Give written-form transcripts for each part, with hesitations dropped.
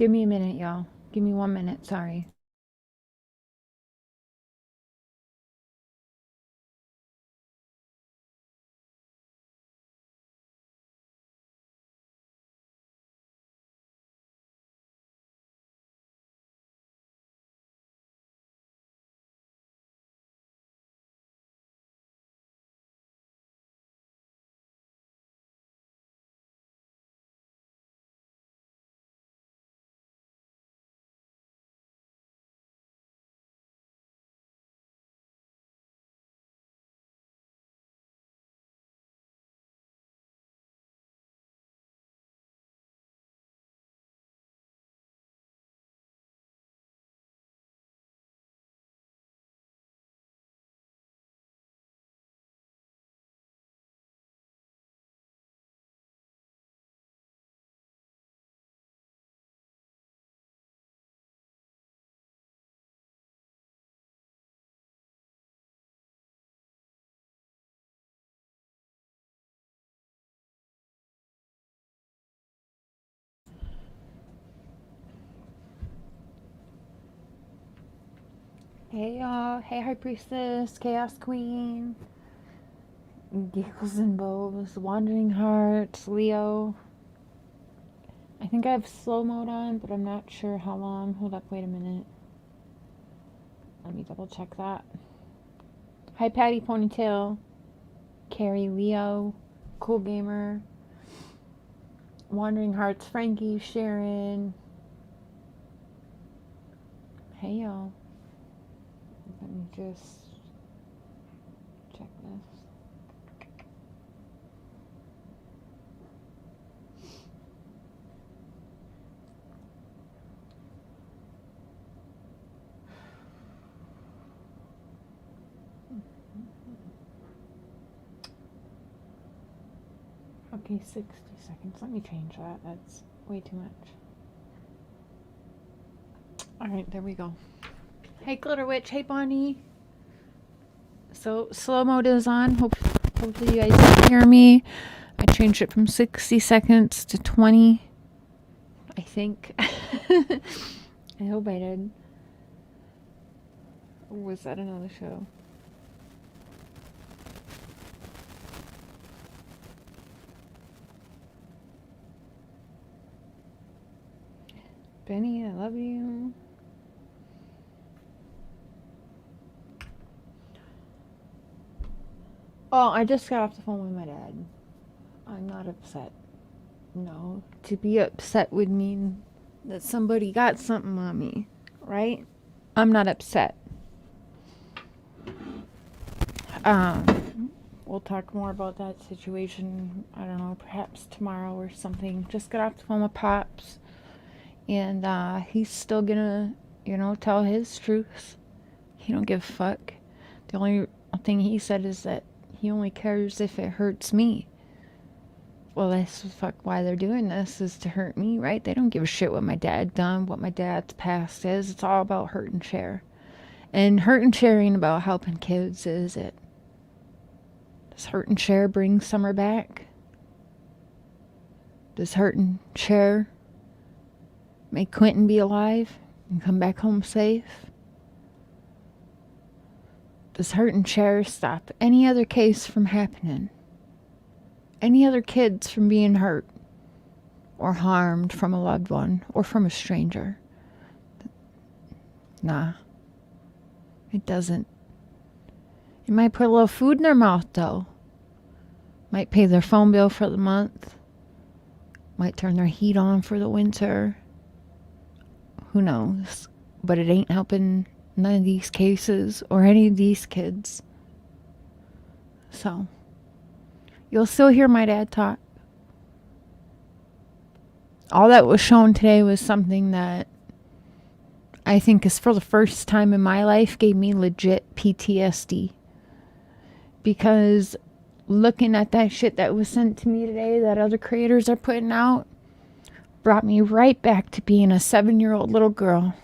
Give me a minute, y'all. Give me 1 minute, sorry. Hey, y'all. Hey, High Priestess, Chaos Queen, Giggles and Bows, Wandering Hearts, Leo. I think I have slow mode on, but I'm not sure how long. Hold up, wait a minute. Let me double check that. Hi, Patty Ponytail, Carrie, Leo, Cool Gamer, Wandering Hearts, Frankie, Sharon. Hey, y'all. Let me just check this. Okay, 60 seconds. Let me change that. That's way too much. Alright, there we go. Hey, Glitter Witch. Hey, Bonnie. So, slow mode is on. Hopefully you guys can hear me. I changed it from 60 seconds to 20. I think. I hope I did. Or was that another show? Benny, I love you. Oh, I just got off the phone with my dad. I'm not upset. No, to be upset would mean that somebody got something on me, right? I'm not upset. We'll talk more about that situation, I don't know, perhaps tomorrow or something. Just got off the phone with Pops, and he's still gonna, tell his truth. He don't give a fuck. The only thing he said is that he only cares if it hurts me. Well, that's why they're doing this, is to hurt me, right? They don't give a shit what my dad done, what my dad's past is. It's all about hurt and share. And hurt and sharing about helping kids, is it? Does hurt and share bring Summer back? Does hurt and share make Quentin be alive and come back home safe? Does hurt and share stop any other case from happening? Any other kids from being hurt or harmed from a loved one or from a stranger? Nah, it doesn't. It might put a little food in their mouth, though. Might pay their phone bill for the month. Might turn their heat on for the winter. Who knows? But it ain't helping none of these cases or any of these kids. So, you'll still hear my dad talk. All that was shown today was something that I think is for the first time in my life gave me legit PTSD. Because looking at that shit that was sent to me today that other creators are putting out brought me right back to being a 7-year-old little girl,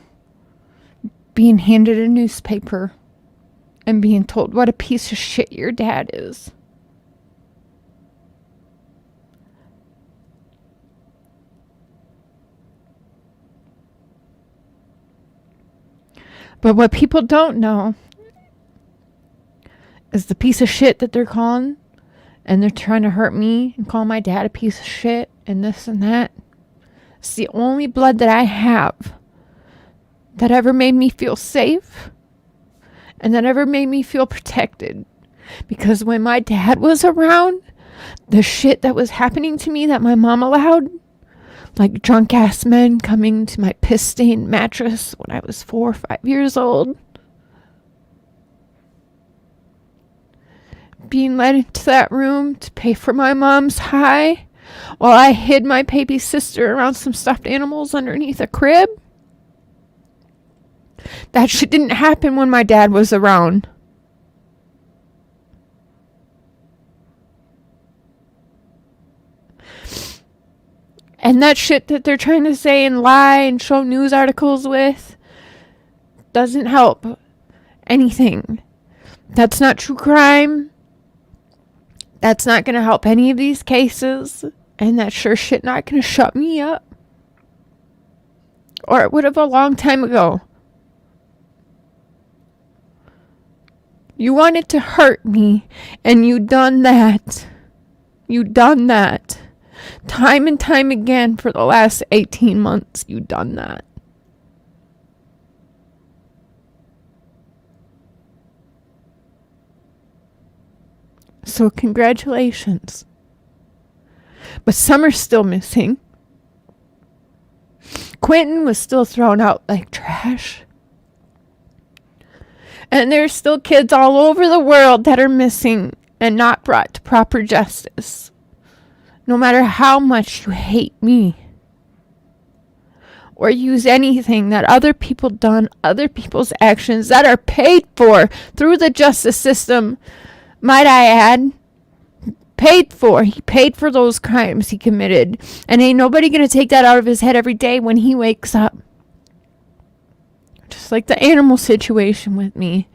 being handed a newspaper and being told what a piece of shit your dad is. But what people don't know is the piece of shit that they're calling, and they're trying to hurt me and call my dad a piece of shit and this and that. It's the only blood that I have that ever made me feel safe and that ever made me feel protected. Because when my dad was around, the shit that was happening to me that my mom allowed, like drunk ass men coming to my piss stained mattress when I was 4 or 5 years old, being led into that room to pay for my mom's high while I hid my baby sister around some stuffed animals underneath a crib. That shit didn't happen when my dad was around. And that shit that they're trying to say and lie and show news articles with doesn't help anything. That's not true crime. That's not going to help any of these cases. And that sure shit not going to shut me up. Or it would have a long time ago. You wanted to hurt me, and you done that. You done that. Time and time again for the last 18 months, you done that. So congratulations. But some are still missing. Quentin was still thrown out like trash. And there's still kids all over the world that are missing and not brought to proper justice. No matter how much you hate me or use anything that other people done, other people's actions that are paid for through the justice system, might I add, paid for. He paid for those crimes he committed. And ain't nobody gonna take that out of his head every day when he wakes up. Just like the animal situation with me.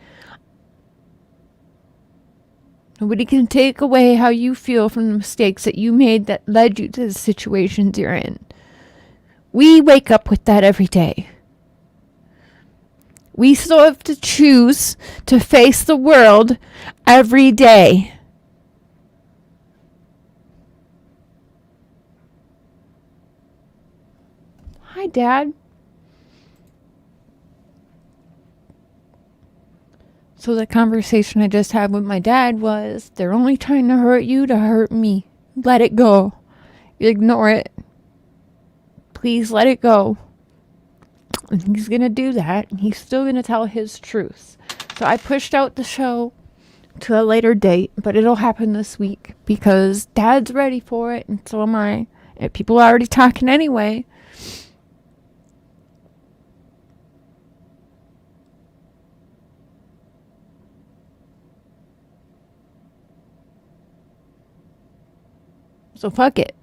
Nobody can take away how you feel from the mistakes that you made that led you to the situations you're in. We wake up with that every day. We still have to choose to face the world every day. Hi, Dad. So the conversation I just had with my dad was, they're only trying to hurt you to hurt me. Let it go. Ignore it. Please let it go. And he's going to do that. And he's still going to tell his truth. So I pushed out the show to a later date, but it'll happen this week because Dad's ready for it and so am I. And people are already talking anyway. So fuck it.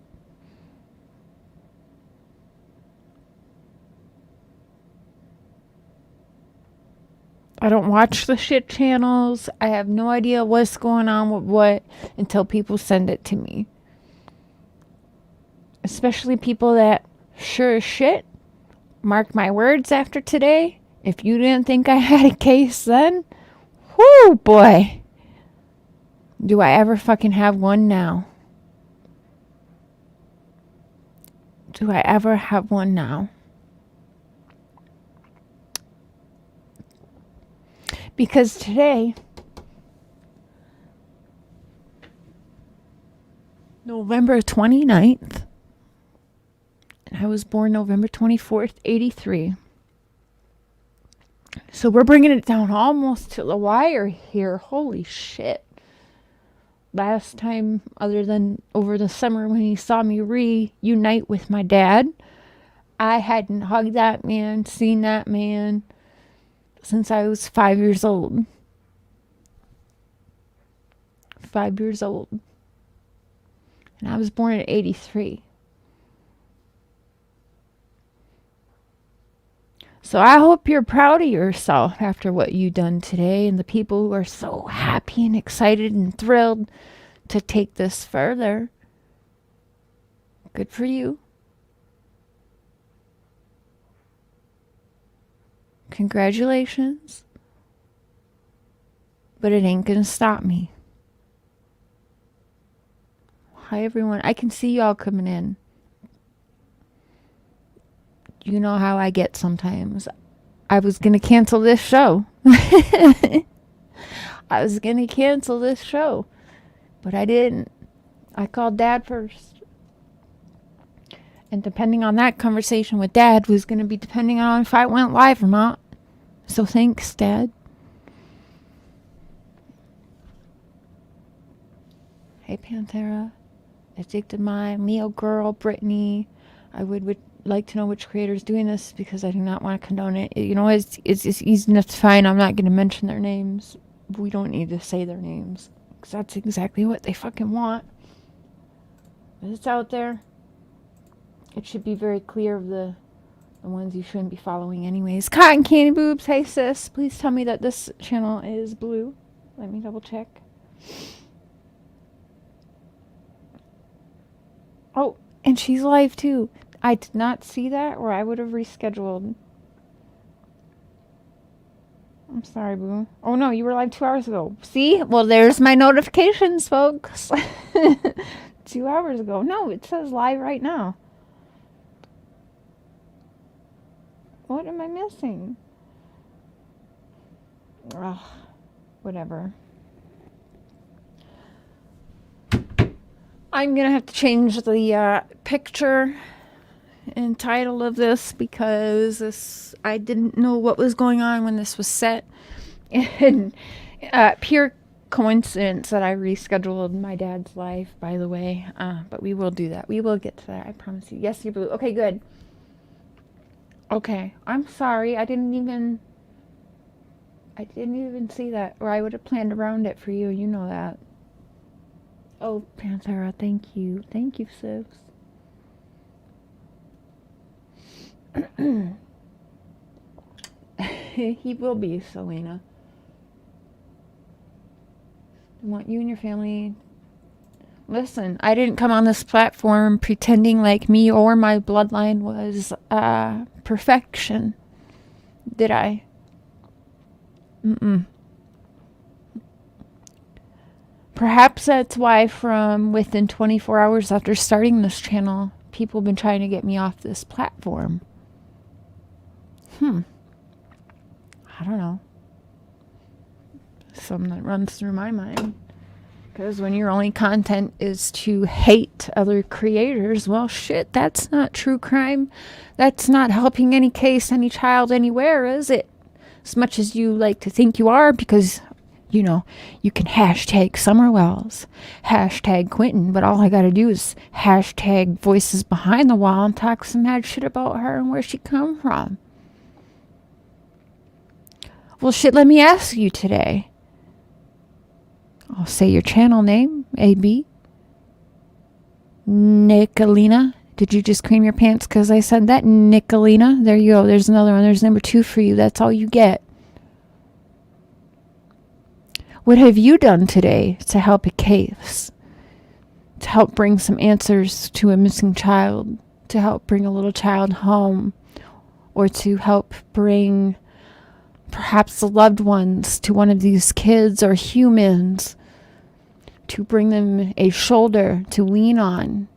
I don't watch the shit channels. I have no idea what's going on with what until people send it to me. Especially people that sure as shit, mark my words after today, if you didn't think I had a case then, whoo boy, do I ever fucking have one now. Do I ever have one now? Because today, November 29th, and I was born November 24th, 83. So we're bringing it down almost to the wire here. Holy shit. Last time, other than over the summer when he saw me reunite with my dad, I hadn't hugged that man, seen that man since I was 5 years old. 5 years old. And I was born in 83. So I hope you're proud of yourself after what you done today and the people who are so happy and excited and thrilled to take this further. Good for you. Congratulations. But it ain't gonna stop me. Hi, everyone. I can see y'all coming in. You know how I get sometimes. I was gonna cancel this show. I was gonna cancel this show. But I didn't. I called Dad first. And depending on that conversation with Dad was going to be depending on if I went live or not. So thanks, Dad. Hey, Panthera. Addicted Mind, Leo Girl, Brittany. I would like to know which creator is doing this because I do not want to condone it. You know, it's easy enough to find. I'm not going to mention their names. We don't need to say their names. Because that's exactly what they fucking want. But it's out there. It should be very clear of the ones you shouldn't be following anyways. Cotton Candy Boobs, hey sis. Please tell me that this channel is blue. Let me double check. Oh, and she's live too. I did not see that or I would have rescheduled. I'm sorry, boo. Oh no, you were live 2 hours ago. See? Well, there's my notifications, folks. 2 hours ago. No, it says live right now. What am I missing? Ugh, whatever. I'm gonna have to change the picture and title of this because I didn't know what was going on when this was set. And pure coincidence that I rescheduled my dad's live, by the way. But we will do that. We will get to that. I promise you. Yes, you're blue. Okay, good. Okay, I'm sorry. I didn't even see that, or I would have planned around it for you. You know that. Oh, Panthera, thank you. Thank you, sis. He will be, Selena. I want you and your family. Listen, I didn't come on this platform pretending like me or my bloodline was perfection. Did I? Mm-mm. Perhaps that's why from within 24 hours after starting this channel, people have been trying to get me off this platform. I don't know. Something that runs through my mind. Because when your only content is to hate other creators, well, shit, that's not true crime. That's not helping any case, any child, anywhere, is it? As much as you like to think you are, because, you know, you can hashtag Summer Wells, hashtag Quentin, but all I gotta do is hashtag Voices Behind the Wall and talk some mad shit about her and where she come from. Well, shit, let me ask you today. I'll say your channel name, AB. Nicolina. Did you just cream your pants because I said that? Nicolina. There you go. There's another one. There's number 2 for you. That's all you get. What have you done today to help a case? To help bring some answers to a missing child? To help bring a little child home? Or to help bring perhaps the loved ones to one of these kids or humans? To bring them a shoulder to lean on,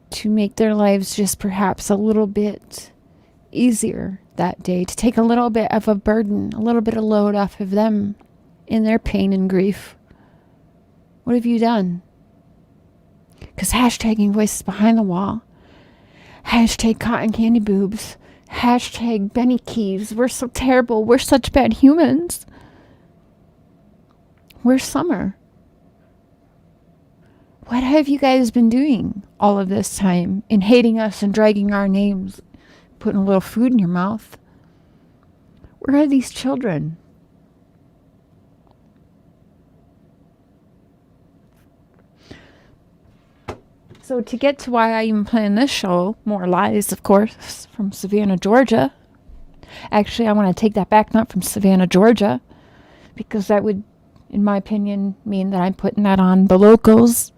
to make their lives just perhaps a little bit easier that day, to take a little bit of a burden, a little bit of load off of them in their pain and grief. What have you done? Because hashtagging Voices Behind the Wall, hashtag Cotton Candy Boobs, hashtag Benny Keys, we're so terrible, we're such bad humans. Where's Summer? What have you guys been doing all of this time in hating us and dragging our names, putting a little food in your mouth? Where are these children? So to get to why I even planned this show, more lies, of course, from Savannah, Georgia. Actually, I want to take that back, not from Savannah, Georgia, because that would, in my opinion, mean that I'm putting that on the locals.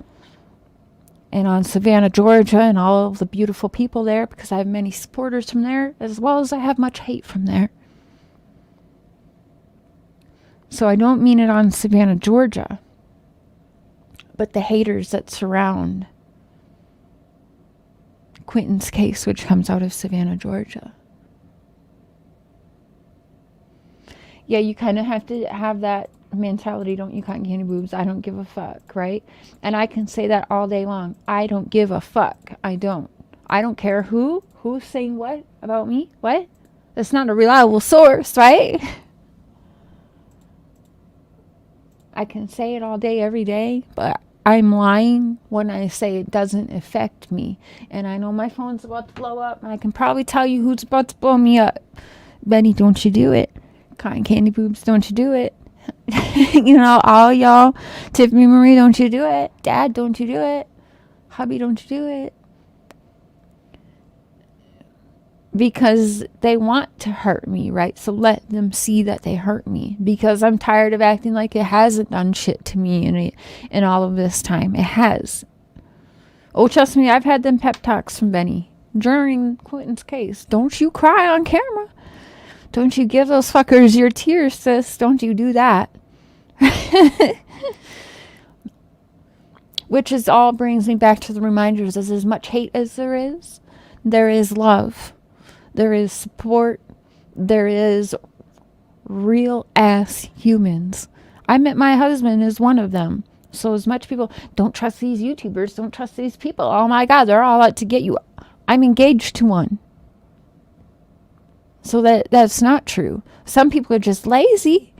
and on Savannah, Georgia, and all of the beautiful people there, because I have many supporters from there, as well as I have much hate from there. So I don't mean it on Savannah, Georgia, but the haters that surround Quentin's case, which comes out of Savannah, Georgia. Yeah, you kind of have to have that mentality, don't you, cotton candy boobs? I don't give a fuck, right? And I can say that all day long. I don't give a fuck. I don't care who's saying what about me. What? That's not a reliable source, right? I can say it all day, every day, but I'm lying when I say it doesn't affect me. And I know my phone's about to blow up, and I can probably tell you who's about to blow me up. Benny, don't you do it. Cotton candy boobs, don't you do it. You know, all y'all. Tiffany Marie, don't you do it. Dad, don't you do it. Hubby, don't you do it. Because they want to hurt me, right? So let them see that they hurt me, because I'm tired of acting like it hasn't done shit to me in all of this time. It has. Oh, trust me, I've had them pep talks from Benny during Quentin's case. Don't you cry on camera. Don't you give those fuckers your tears, sis. Don't you do that. Which is all brings me back to the reminders. As much hate as there is love. There is support. There is real ass humans. I met my husband as one of them. So as much people, don't trust these YouTubers, don't trust these people. Oh my God, they're all out to get you. I'm engaged to one. So that's not true. Some people are just lazy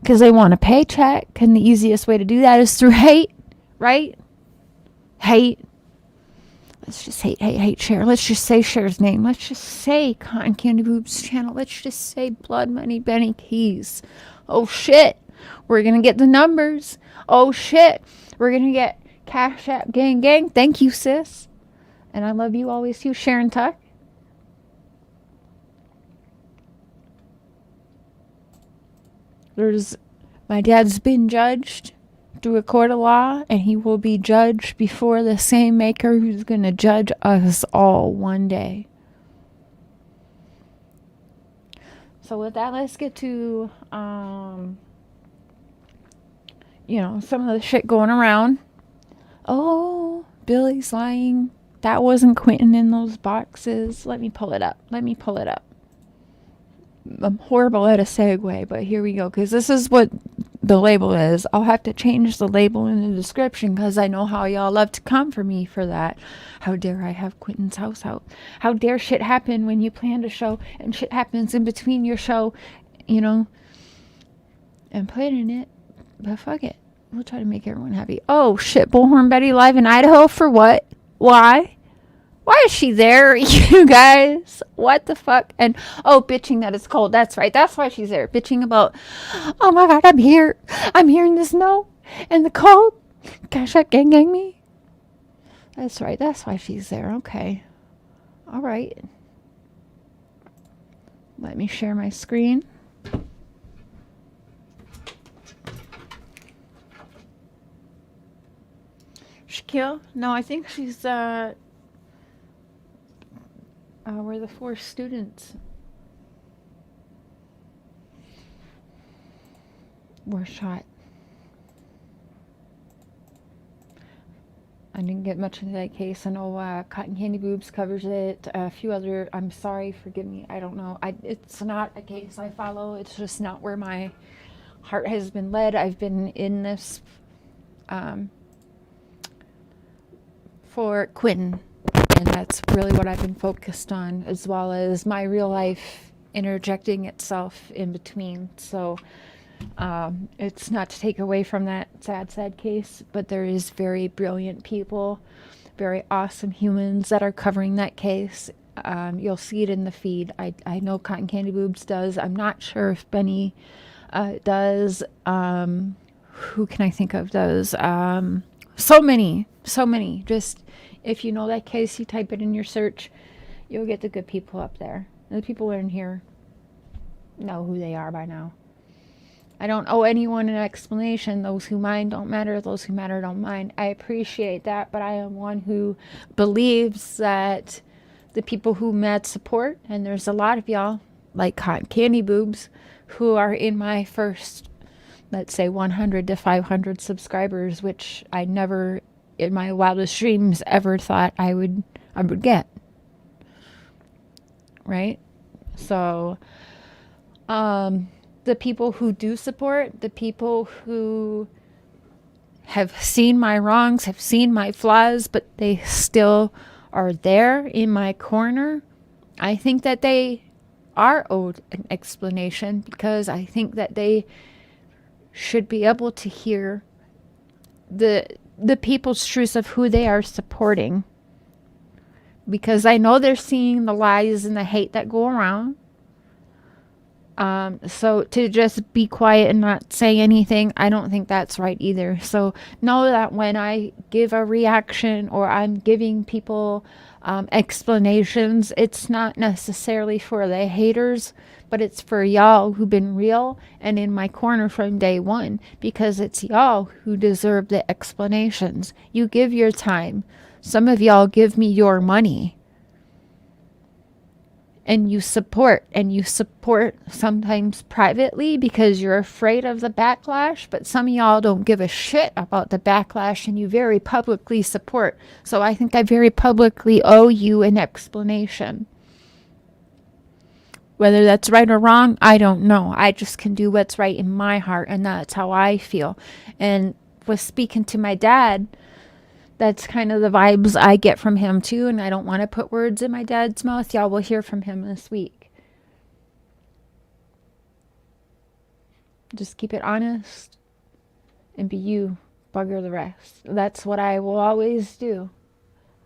because they want a paycheck. And the easiest way to do that is through hate, right? Hate. Let's just hate Cher. Let's just say Cher's name. Let's just say Cotton Candy Boobs channel. Let's just say Blood Money Benny Keys. Oh shit. We're going to get the numbers. Oh shit. We're going to get Cash App Gang Gang. Thank you, sis. And I love you always too, Sharon Tuck. My dad's been judged through a court of law, and he will be judged before the same maker who's going to judge us all one day. So with that, let's get to, some of the shit going around. Oh, Billy's lying. That wasn't Quentin in those boxes. Let me pull it up. I'm horrible at a segue, but here we go, because this is what the label is. I'll have to change the label in the description, because I know how y'all love to come for me for that. How dare I have Quentin's house out? How dare shit happen when you planned a show and shit happens in between your show, and planning it. But fuck it. We'll try to make everyone happy. Oh shit, Bullhorn Betty live in Idaho for what? Why? Why is she there, you guys? What the fuck? And, bitching that it's cold. That's right. That's why she's there. Bitching about, oh my God, I'm here. I'm here in the snow and the cold. Cash App Gang Gang me. That's right. That's why she's there. Okay. All right. Let me share my screen. Shaquille? No, I think she's, where the 4 students were shot. I didn't get much into that case. I know Cotton Candy Boobs covers it. A few other, I'm sorry, forgive me, I don't know. It's not a case I follow. It's just not where my heart has been led. I've been in this for Quentin. And that's really what I've been focused on, as well as my real life interjecting itself in between. So it's not to take away from that sad case, but there is very brilliant people, very awesome humans that are covering that case. You'll see it in the feed. I know Cotton Candy Boobs does. I'm not sure if Benny does. Who can I think of does? So many. Just... if you know that case, you type it in your search, you'll get the good people up there. And the people in here know who they are by now. I don't owe anyone an explanation. Those who mind don't matter. Those who matter don't mind. I appreciate that, but I am one who believes that the people who mad support, and there's a lot of y'all, like cotton candy boobs, who are in my first, let's say, 100 to 500 subscribers, which I never in my wildest dreams ever thought I would get. Right? So, the people who do support, the people who have seen my wrongs, have seen my flaws, but they still are there in my corner, I think that they are owed an explanation, because I think that they should be able to hear the people's truths of who they are supporting. Because I know they're seeing the lies and the hate that go around. So to just be quiet and not say anything, I don't think that's right either. So know that when I give a reaction or I'm giving people explanations, it's not necessarily for the haters, but it's for y'all who've been real and in my corner from day one, because it's y'all who deserve the explanations. You give your time. Some of y'all give me your money. And you support sometimes privately because you're afraid of the backlash, but some of y'all don't give a shit about the backlash and you very publicly support. So I think I very publicly owe you an explanation. Whether that's right or wrong, I don't know. I just can do what's right in my heart, and that's how I feel. And was speaking to my dad, that's kind of the vibes I get from him too, and I don't want to put words in my dad's mouth. Y'all will hear from him this week. Just keep it honest and be you, bugger the rest. That's what I will always do.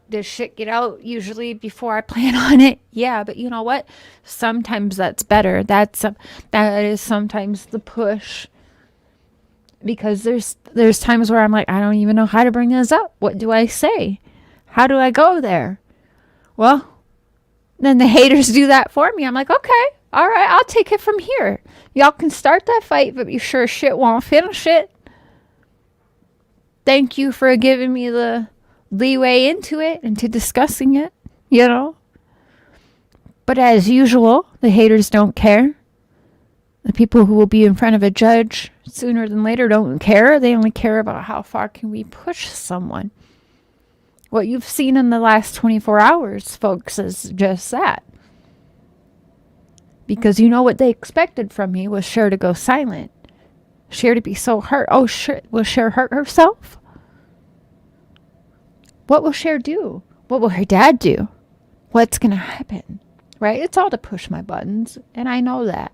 Does shit get out usually before I plan on it? Yeah, but you know what? Sometimes that's better. That is sometimes the push. Because there's times where I'm like, I don't even know how to bring this up. What do I say? How do I go there? Well, then the haters do that for me. I'm like, okay, all right, I'll take it from here. Y'all can start that fight, but you sure shit won't finish it. Thank you for giving me the leeway into it, into discussing it, you know. But as usual, the haters don't care. The people who will be in front of a judge sooner than later don't care. They only care about how far can we push someone. What you've seen in the last 24 hours, folks, is just that. Because you know what they expected from me was Cher to go silent. Cher to be so hurt. Oh, shit. Will Cher hurt herself? What will Cher do? What will her dad do? What's going to happen? Right? It's all to push my buttons. And I know that.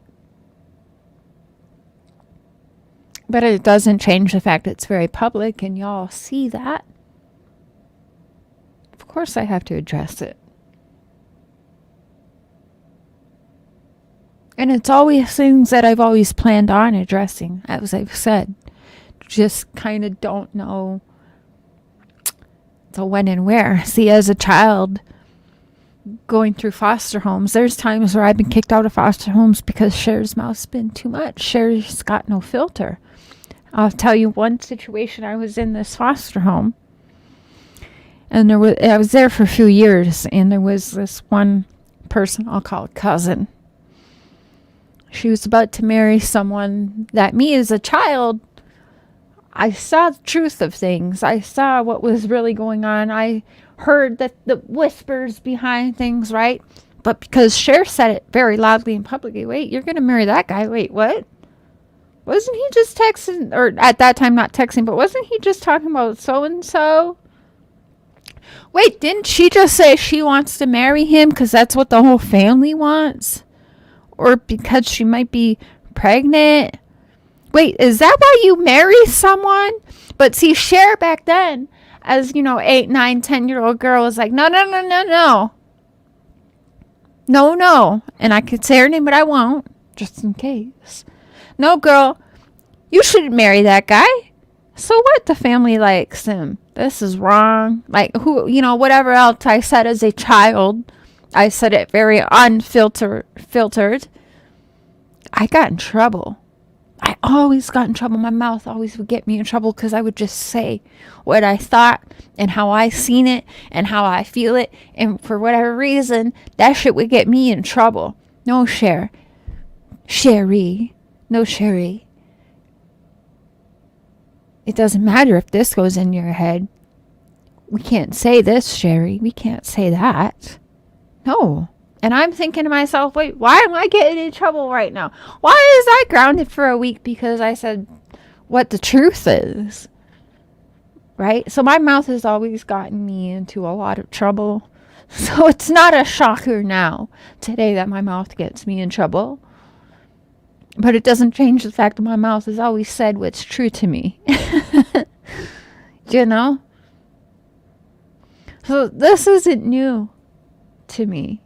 But it doesn't change the fact it's very public and y'all see that. Of course I have to address it. And it's always things that I've always planned on addressing, as I've said. Just kind of don't know the when and where. See, as a child going through foster homes, there's times where I've been kicked out of foster homes because Cher's mouth's been too much. Cher's got no filter. I'll tell you one situation. I was in this foster home, and I was there for a few years, and there was this one person, I'll call a cousin. She was about to marry someone that me as a child, I saw the truth of things. I saw what was really going on. I heard the whispers behind things, right? But because Cher said it very loudly and publicly, wait, you're going to marry that guy? Wait, what? Wasn't he just texting, or at that time not texting, but wasn't he just talking about so-and-so? Wait, didn't she just say she wants to marry him because that's what the whole family wants? Or because she might be pregnant? Wait, is that why you marry someone? But see, Cher back then, as, 8, 9, 10-year-old girl was like, no. No. And I could say her name, but I won't, just in case. No, girl, you shouldn't marry that guy. So what? The family likes him. This is wrong. Like, whatever else I said as a child, I said it very unfiltered. I got in trouble I always got in trouble. My mouth always would get me in trouble because I would just say what I thought and how I seen it and how I feel it. And for whatever reason, that shit would get me in trouble. No, Cher. Sherry. No, Sherry. It doesn't matter if this goes in your head. We can't say this, Sherry. We can't say that. No. And I'm thinking to myself, wait, why am I getting in trouble right now? Why is I grounded for a week because I said what the truth is? Right? So my mouth has always gotten me into a lot of trouble. So it's not a shocker now, today, that my mouth gets me in trouble. But it doesn't change the fact that my mouth has always said what's true to me. You know? So this isn't new to me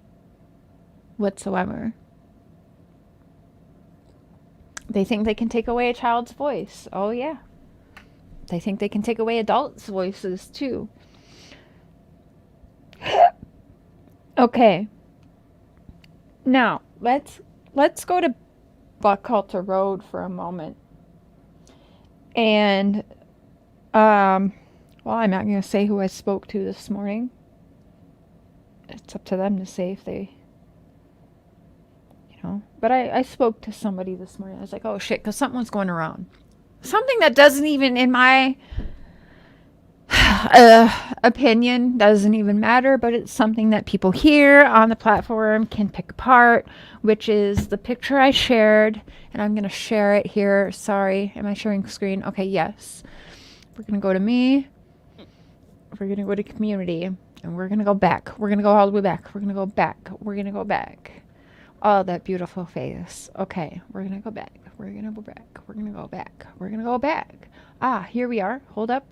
whatsoever. They think they can take away a child's voice. Oh, yeah. They think they can take away adults' voices, too. Okay. Now, let's go to Buckhalter Road for a moment. And, well, I'm not going to say who I spoke to this morning. It's up to them to say if they, But I spoke to somebody this morning. I was like, oh, shit, because something was going around. Something that doesn't even, in my opinion, doesn't even matter, but it's something that people here on the platform can pick apart, which is the picture I shared, and I'm going to share it here. Sorry, am I sharing screen? Okay, yes. We're going to go to me. We're going to go to community, and we're going to go back. We're going to go all the way back. We're going to go back. We're going to go back. Oh, that beautiful face. Okay, we're going to go back. We're going to go back. We're going to go back. We're going to go back. Ah, here we are. Hold up.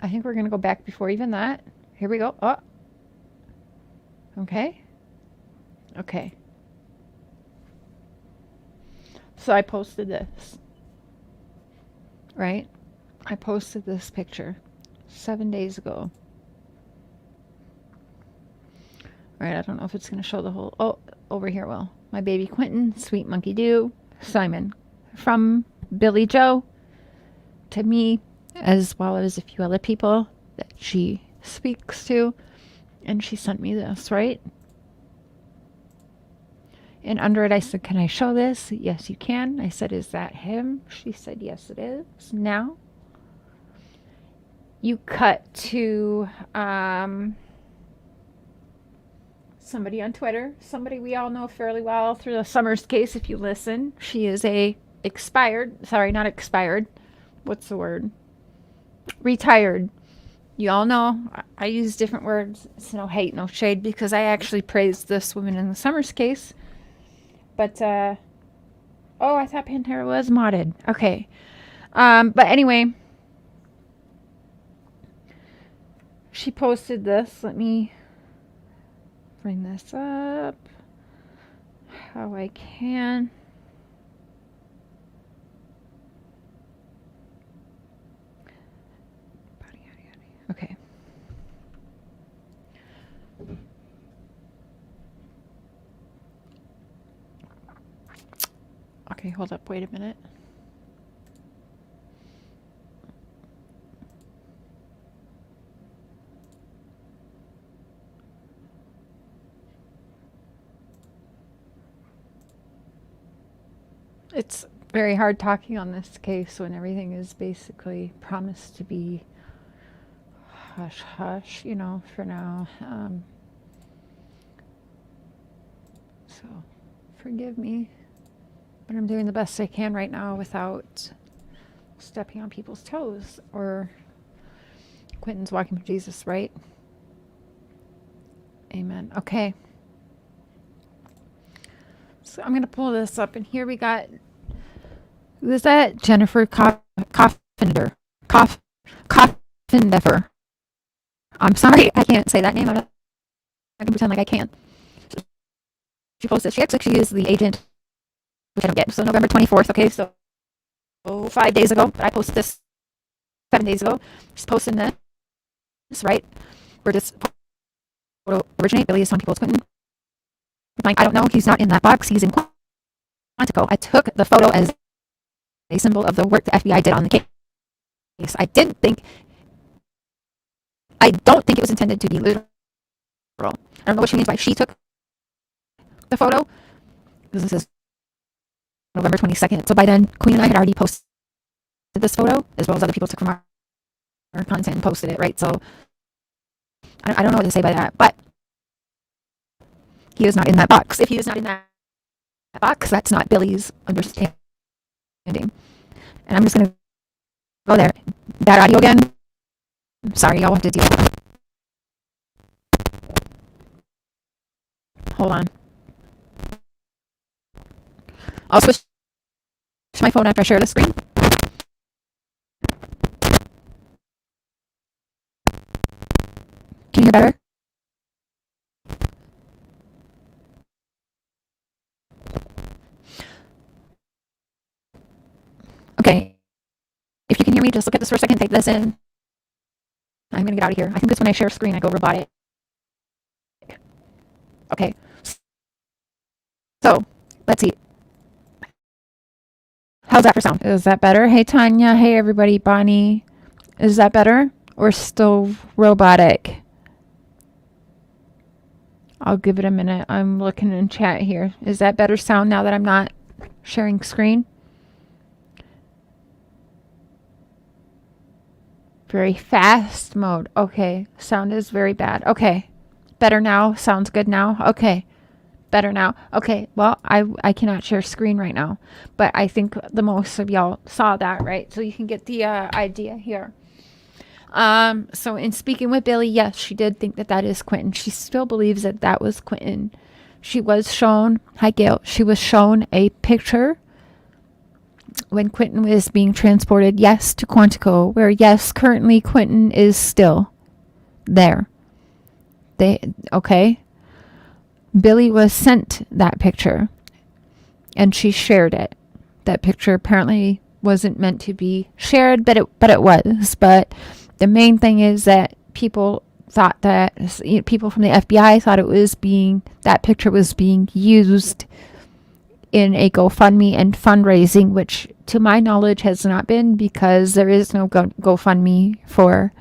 I think we're going to go back before even that. Here we go. Oh. Okay. Okay. So I posted this. Right? I posted this picture 7 days ago. Right, I don't know if it's going to show the whole... Oh, over here, well. My baby Quentin, Sweet Monkey Doo, Simon. From Billy Joe to me, as well as a few other people that she speaks to. And she sent me this, right? And under it, I said, can I show this? Yes, you can. I said, is that him? She said, yes, it is. Now, you cut to somebody on Twitter, somebody we all know fairly well through the Summers case, if you listen. She is a what's the word? Retired. You all know I use different words. It's no hate, no shade, because I actually praised this woman in the Summers case. But, oh, I thought Pantera was modded. Okay. But anyway, she posted this. Let me bring this up how I can. Okay. Okay, hold up. Wait a minute. It's very hard talking on this case when everything is basically promised to be hush hush, for now. So forgive me, but I'm doing the best I can right now without stepping on people's toes. Or Quentin's walking with Jesus, right? Amen. Okay. So I'm going to pull this up, and here we got, who is that? Jennifer Coffender. Coffender. I'm sorry, I can't say that name. I can pretend like I can. She posted, she acts like she is the agent, which I don't get. So November 24th, okay, so 5 days ago. I posted this 7 days ago. She's posting this, right? Where this photo originate. Billy is telling people it's Quentin. I don't know. He's not in that box. He's in Quantico. I took the photo as symbol of the work the FBI did on the case. I don't think it was intended to be literal. I don't know what she means by she took the photo, because this is November 22nd. So by then, Queen and I had already posted this photo, as well as other people took from our content and posted it, right? So I don't know what to say by that, but he is not in that box. If he is not in that box, that's not Billy's understanding. And I'm just going to go there. Bad audio again. Sorry, y'all have to deal with that. Hold on. I'll switch to my phone after I share the screen. Can you hear better? Okay. If you can hear me, just look at this for a second, type this in. I'm going to get out of here. I think it's when I share screen, I go robotic. Okay. So, let's see. How's that for sound? Is that better? Hey, Tanya. Hey, everybody. Bonnie. Is that better? Or still robotic? I'll give it a minute. I'm looking in chat here. Is that better sound now that I'm not sharing screen? Very fast mode. Okay. Sound is very bad. Okay. Better now. Sounds good now. Okay. Better now. Okay. Well, I cannot share screen right now, but I think the most of y'all saw that, right? So you can get the idea here. So in speaking with Billy, yes, she did think that that is Quentin. She still believes that that was Quentin. She was shown, hi Gail, she was shown a picture when Quentin was being transported, yes, to Quantico, where yes, currently Quentin is still there. Okay. Billy was sent that picture and she shared it. That picture apparently wasn't meant to be shared, but it was. But the main thing is that people thought that, people from the FBI thought that picture was being used in a GoFundMe and fundraising, which to my knowledge has not been, because there is no GoFundMe for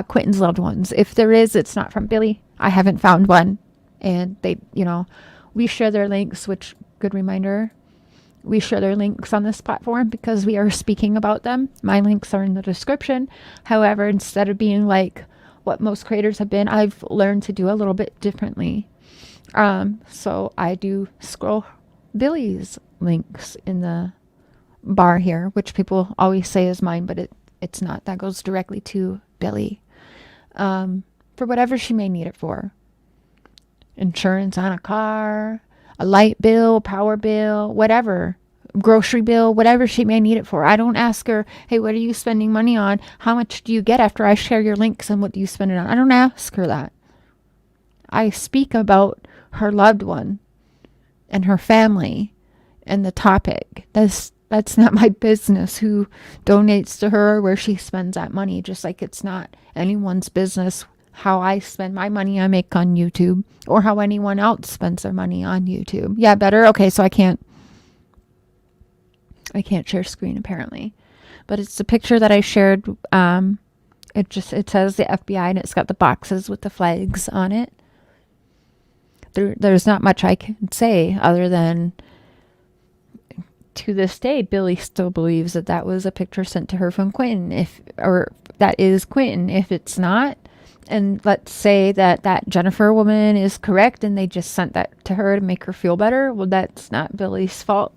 Quentin's loved ones. If there is, it's not from Billy. I haven't found one. And they, we share their links, which, good reminder, we share their links on this platform because we are speaking about them. My links are in the description. However, instead of being like what most creators have been, I've learned to do a little bit differently. So I do scroll Billy's links in the bar here, which people always say is mine, but it's not. That goes directly to Billy, for whatever she may need it for. Insurance on a car, a light bill, power bill, whatever, grocery bill, whatever she may need it for. I don't ask her, hey, what are you spending money on? How much do you get after I share your links, and what do you spend it on? I don't ask her that. I speak about her loved one and her family and the topic. That's not my business who donates to her or where she spends that money, just like it's not anyone's business how I spend my money I make on YouTube, or how anyone else spends their money on YouTube. Yeah, better? Okay, so I can't share screen apparently. But it's the picture that I shared. It says the FBI and it's got the boxes with the flags on it. There's not much I can say other than, to this day, Billy still believes that that was a picture sent to her from Quentin, or that is Quentin. If it's not, and let's say that Jennifer woman is correct and they just sent that to her to make her feel better, well, that's not Billy's fault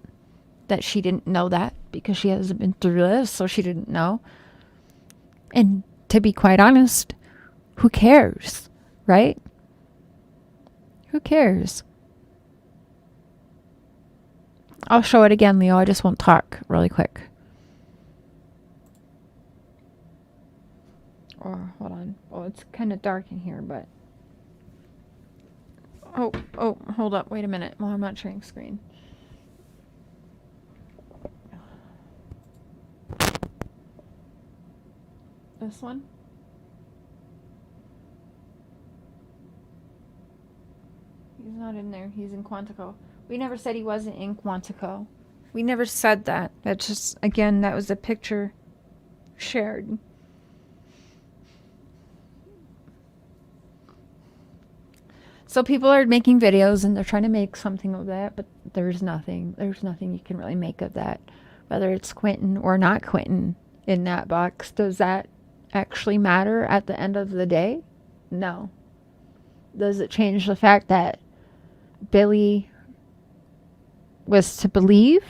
that she didn't know that, because she hasn't been through this, so she didn't know. And to be quite honest, who cares, right? Who cares? I'll show it again, Leo. I just won't talk really quick. Or hold on. Oh, it's kind of dark in here, but oh, hold up. Wait a minute. Well, I'm not sharing screen. This one? He's not in there. He's in Quantico. We never said he wasn't in Quantico. We never said that. That's just, again, that was a picture shared. So people are making videos and they're trying to make something of that, but there's nothing you can really make of that. Whether it's Quentin or not Quentin in that box, does that actually matter at the end of the day? No. Does it change the fact that Billy was to believe?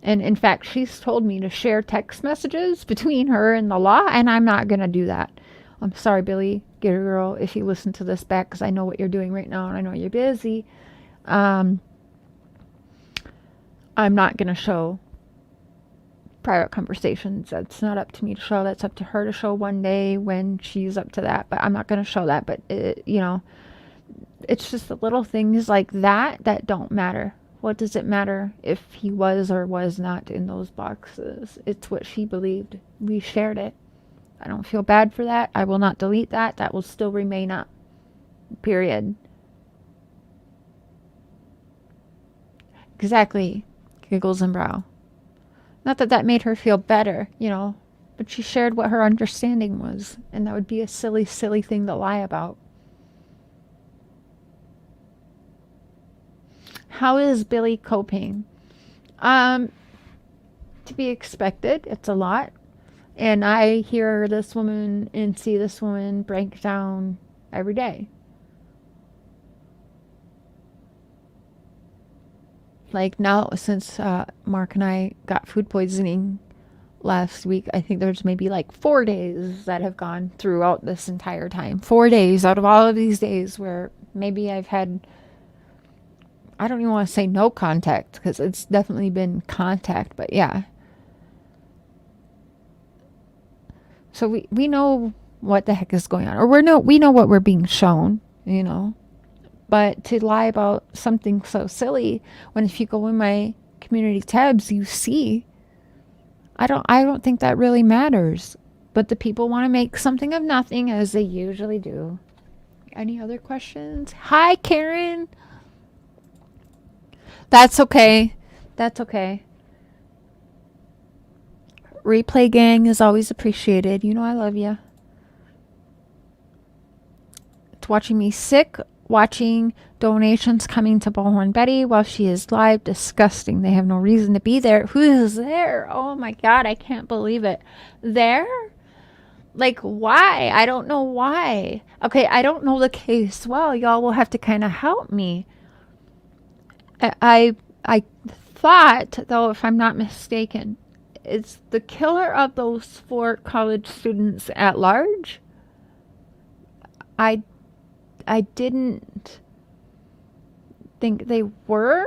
And in fact, she's told me to share text messages between her and the law, and I'm not going to do that. I'm sorry, Billy, get a girl, if you listen to this back, because I know what you're doing right now, and I know you're busy. I'm not going to show private conversations. That's not up to me to show. That's up to her to show one day when she's up to that. But I'm not going to show that. But, you know, it's just the little things like that that don't matter. What does it matter if he was or was not in those boxes? It's what she believed. We shared it. I don't feel bad for that. I will not delete that. That will still remain up. Period. Exactly. Giggles and brow. Not that that made her feel better, you know, but she shared what her understanding was, and that would be a silly, silly thing to lie about. How is Billy coping? To be expected. It's a lot. And I hear this woman and see this woman break down every day. Like now, since Mark and I got food poisoning last week, I think there's maybe like 4 days that have gone throughout this entire time. 4 days out of all of these days where maybe I've had, I don't even want to say no contact, because it's definitely been contact, but yeah. So we know what the heck is going on, or we know what we're being shown, you know. But to lie about something so silly, when if you go in my community tabs, you see, I don't think that really matters. But the people want to make something of nothing, as they usually do. Any other questions? Hi, Karen. That's okay. That's okay. Replay gang is always appreciated. You know I love you. It's watching me sick. Watching donations coming to Bullhorn Betty while she is live. Disgusting. They have no reason to be there. Who is there? Oh my God. I can't believe it. There? Like, why? I don't know why. Okay, I don't know the case well. Y'all will have to kind of help me. I thought, though, if I'm not mistaken, it's the killer of those 4 college students at large. I didn't think they were,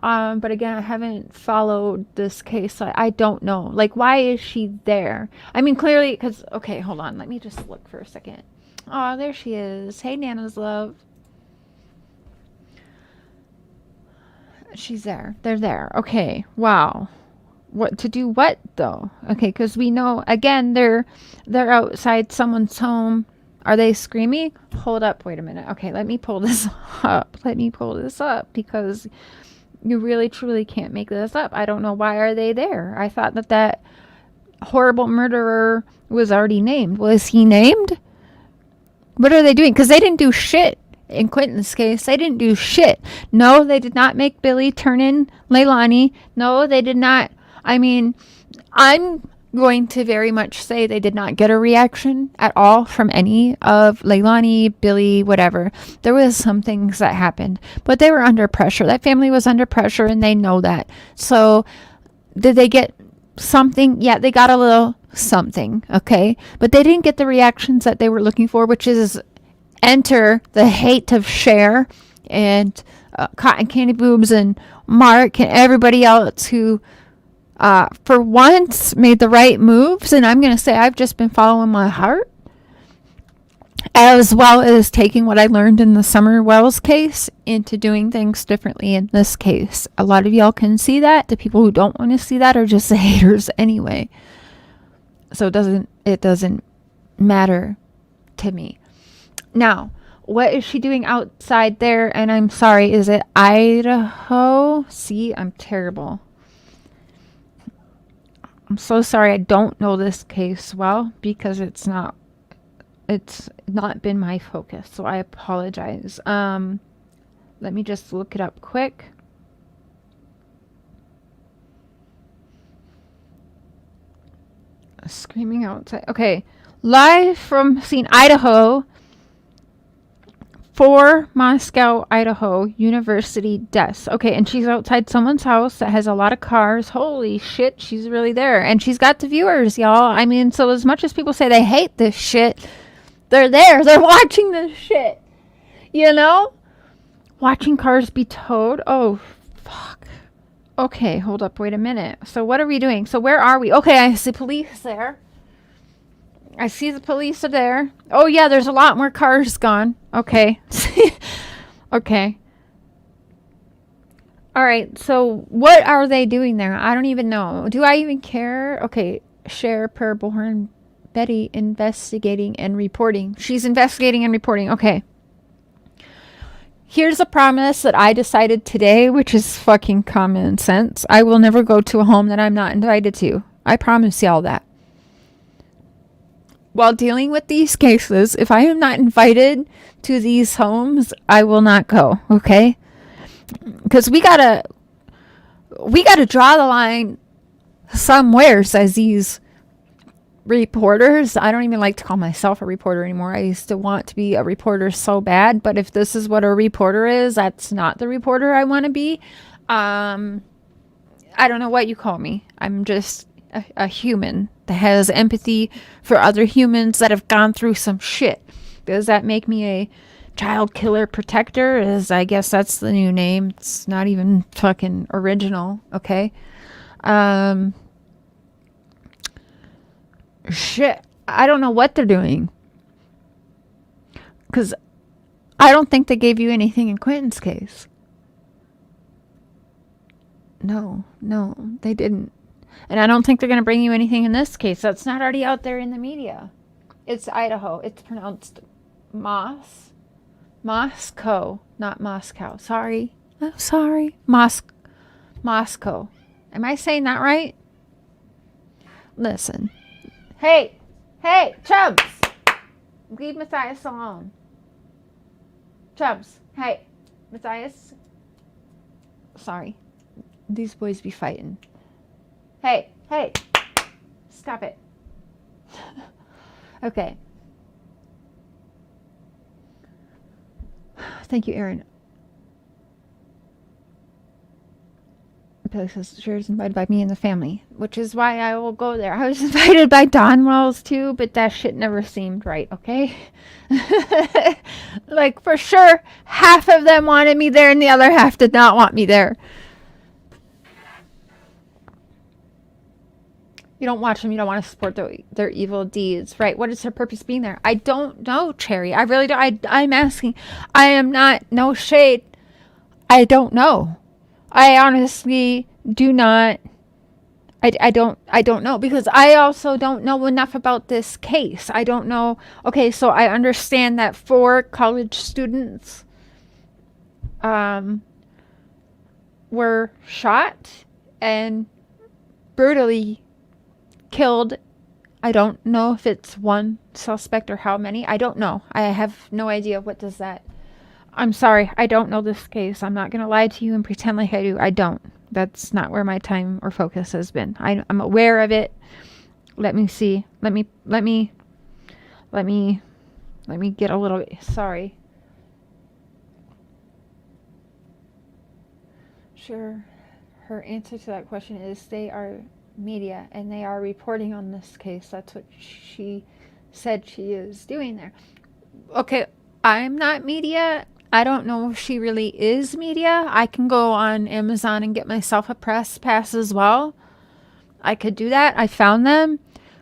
but again, I haven't followed this case, so I don't know. Like, why is she there? I mean, clearly, because, okay, hold on, let me just look for a second. Oh, there she is. Hey, Nana's love. She's there. They're there. Okay, wow. What to do what, though? Okay, because we know, again, they're outside someone's home. Are they screaming? Hold up. Wait a minute. Okay, let me pull this up. Let me pull this up, because you really, truly can't make this up. I don't know. Why are they there? I thought that horrible murderer was already named. Was he named? What are they doing? Because they didn't do shit in Quentin's case. They didn't do shit. No, they did not make Billy turn in Leilani. No, they did not. I mean, I'm going to very much say they did not get a reaction at all from any of Leilani, Billy, whatever. There was some things that happened, but they were under pressure. That family was under pressure, and they know that. So did they get something? Yeah, they got a little something, okay? But they didn't get the reactions that they were looking for, which is enter the hate of Cher and Cotton Candy Boobs and Mark and everybody else who for once made the right moves. And I'm going to say I've just been following my heart, as well as taking what I learned in the Summer Wells case into doing things differently in this case. A lot of y'all can see that. The people who don't want to see that are just the haters anyway. So it doesn't matter to me. Now, what is she doing outside there? And I'm sorry, is it Idaho? See, I'm terrible. I'm so sorry I don't know this case well, because it's not been my focus, so I apologize. Let me just look it up quick. Screaming outside. Okay. Live from scene, Idaho. 4 Moscow, Idaho University desk. Okay, and she's outside someone's house that has a lot of cars. Holy shit, she's really there. And she's got the viewers, y'all. I mean, so as much as people say they hate this shit, they're there. They're watching this shit. You know? Watching cars be towed. Oh, fuck. Okay, hold up. Wait a minute. So what are we doing? So where are we? Okay, I see police there. I see the police are there. Oh, yeah, there's a lot more cars gone. Okay. Okay. All right, so what are they doing there? I don't even know. Do I even care? Okay, Cher, per Born, Betty, investigating and reporting. She's investigating and reporting. Okay. Here's a promise that I decided today, which is fucking common sense. I will never go to a home that I'm not invited to. I promise y'all that. While dealing with these cases, if I am not invited to these homes, I will not go, okay? Because we gotta draw the line somewhere, says these reporters. I don't even like to call myself a reporter anymore. I used to want to be a reporter so bad, but if this is what a reporter is, that's not the reporter I want to be. I don't know what you call me. I'm just a human that has empathy for other humans that have gone through some shit. Does that make me a child killer protector? I guess that's the new name. It's not even fucking original, okay? Shit. I don't know what they're doing. Because I don't think they gave you anything in Quentin's case. No, they didn't. And I don't think they're going to bring you anything in this case. That's not already out there in the media. It's Idaho. It's pronounced Moscow, not Moscow. Sorry. I'm sorry. Moscow. Am I saying that right? Listen. Hey, Chubbs. Leave Matthias alone. Chubbs. Hey, Matthias. Sorry. These boys be fighting. Hey, stop it. Okay. Thank you, Aaron. Because Cher's invited by me and the family, which is why I will go there. I was invited by Don Wells too, but that shit never seemed right, okay? Like, for sure, half of them wanted me there and the other half did not want me there. You don't watch them. You don't want to support their evil deeds, right? What is their purpose being there? I don't know, Cherry. I really don't. I'm asking. I am not, no shade. I don't know. I honestly do not. I don't know, because I also don't know enough about this case. I don't know. Okay, so I understand that 4 college students were shot and brutally killed. I don't know if it's one suspect or how many. I don't know. I have no idea. What does that... I'm sorry. I don't know this case. I'm not going to lie to you and pretend like I do. I don't. That's not where my time or focus has been. I'm aware of it. Let me see. Let me get a little... Sorry. Sure. Her answer to that question is they are media and they are reporting on this case. That's what she said she is doing there. Okay, I'm not media. I don't know if she really is media. I can go on Amazon and get myself a press pass as well. I could do that. I found them,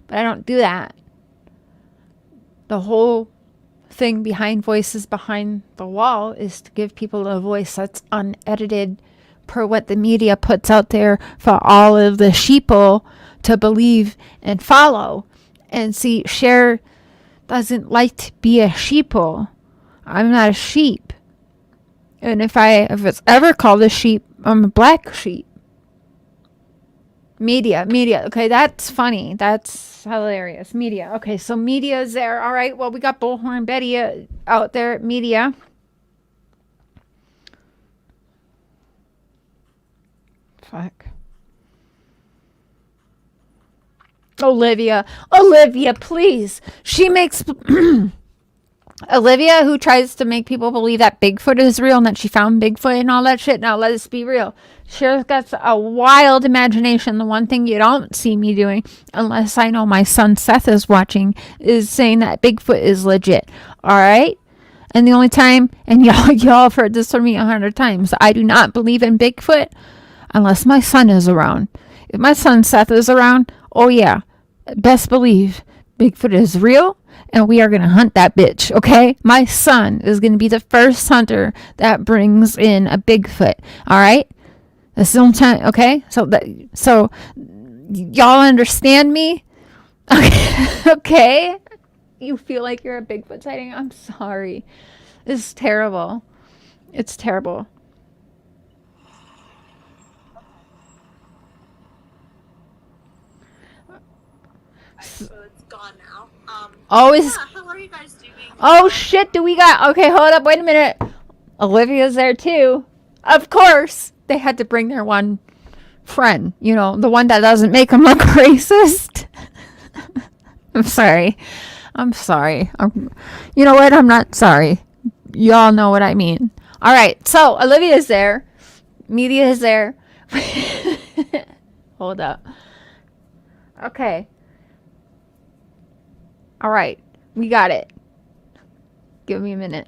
but I don't do that. The whole thing behind Voices Behind the Wall is to give people a voice that's unedited per what the media puts out there for all of the sheeple to believe and follow. And see, Cher doesn't like to be a sheeple. I'm not a sheep. And if it's ever called a sheep, I'm a black sheep. Media. Okay, that's funny. That's hilarious. Media. Okay, so media is there. All right. Well, we got Bullhorn Betty out there at media. Fuck. Olivia, please. She makes Olivia, who tries to make people believe that Bigfoot is real and that she found Bigfoot and all that shit. Now, let us be real. Cher's got a wild imagination. The one thing you don't see me doing, unless I know my son Seth is watching, is saying that Bigfoot is legit. All right? And the only time, and y'all have heard this from me 100 times, I do not believe in Bigfoot unless my son is around. If my son Seth is around, oh yeah, best believe Bigfoot is real. And we are going to hunt that bitch, okay? My son is going to be the first hunter that brings in a Bigfoot, all right? That's the only time, okay? So y'all understand me? Okay. Okay? You feel like you're a Bigfoot sighting? I'm sorry. It's terrible. It's terrible. So it's gone now. How are you guys doing? Oh shit, do we got... Okay, hold up, wait a minute. Olivia's there too. Of course. They had to bring their one friend. You know, the one that doesn't make them look racist. I'm sorry. You know what? I'm not sorry. Y'all know what I mean. All right, so Olivia's there. Media is there. Hold up. Okay. All right, we got it. Give me a minute.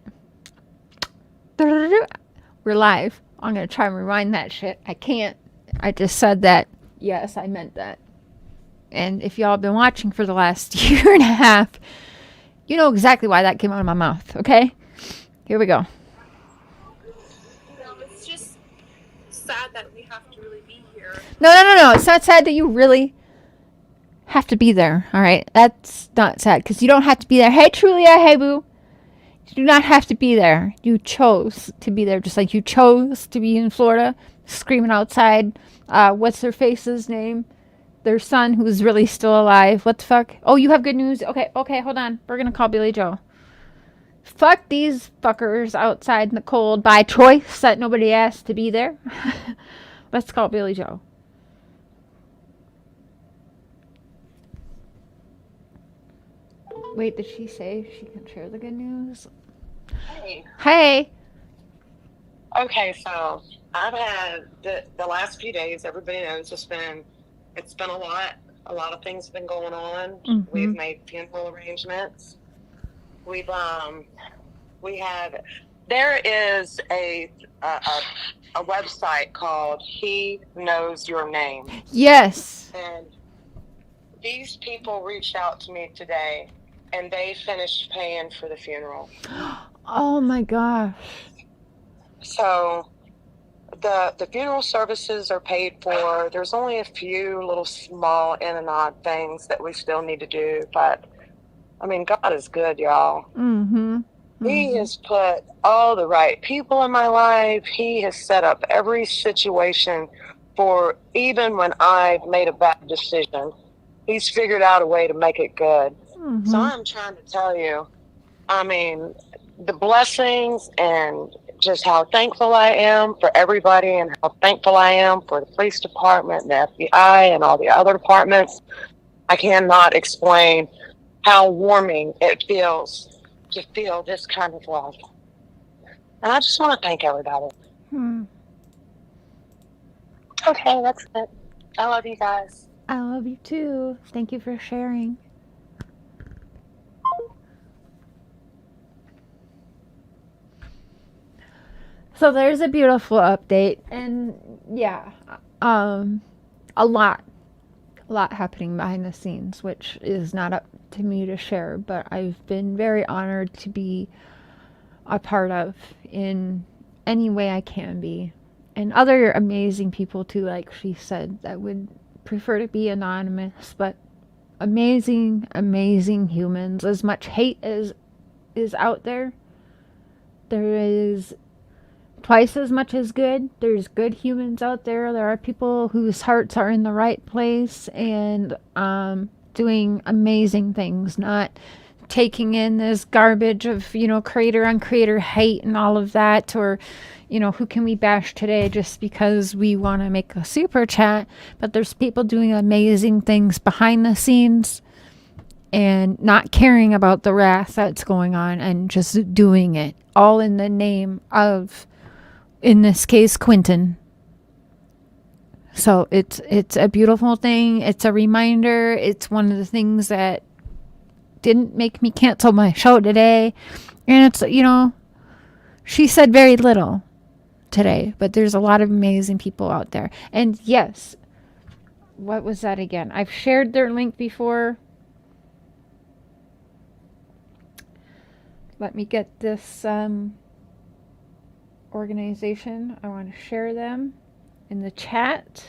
We're live. I'm going to try and rewind that shit. I can't. I just said that. Yes, I meant that. And if y'all have been watching for the last year and a half, you know exactly why that came out of my mouth, okay? Here we go. It's just sad that we have to really be here. No. It's not sad that you really have to be there, all right? That's not sad because you don't have to be there. Hey, Trulia, hey, boo. You do not have to be there. You chose to be there, just like you chose to be in Florida, screaming outside. What's their face's name? Their son, who's really still alive. What the fuck? Oh, you have good news? Okay, hold on. We're gonna call Billy Joe. Fuck these fuckers outside in the cold by choice that nobody asked to be there. Let's call Billy Joe. Wait, did she say she can share the good news? Hey. Okay, so I've had the last few days, everybody knows it's been a lot. A lot of things have been going on. Mm-hmm. We've made funeral arrangements. There is a website called He Knows Your Name. Yes. And these people reached out to me today, and they finished paying for the funeral. Oh my gosh. So the funeral services are paid for. There's only a few little small in and odd things that we still need to do, but I mean, God is good, y'all. Mm-hmm. He has put all the right people in my life. He has set up every situation for, even when I've made a bad decision, he's figured out a way to make it good. Mm-hmm. So I'm trying to tell you, I mean, the blessings and just how thankful I am for everybody and how thankful I am for the police department and the FBI and all the other departments. I cannot explain how warming it feels to feel this kind of love. And I just want to thank everybody. Okay, that's it. I love you guys. I love you too. Thank you for sharing. So there's a beautiful update, and yeah, a lot happening behind the scenes, which is not up to me to share, but I've been very honored to be a part of in any way I can be. And other amazing people too, like she said, that would prefer to be anonymous, but amazing humans. As much hate as is out there, twice as much as good. There's good humans out there. There are people whose hearts are in the right place and doing amazing things, not taking in this garbage of, creator on creator hate and all of that, or, who can we bash today just because we want to make a super chat. But there's people doing amazing things behind the scenes and not caring about the wrath that's going on and just doing it all in the name of, in this case, Quentin. So it's a beautiful thing. It's a reminder. It's one of the things that didn't make me cancel my show today. And it's, she said very little today, but there's a lot of amazing people out there. And yes, what was that again? I've shared their link before. Let me get this organization. I want to share them in the chat.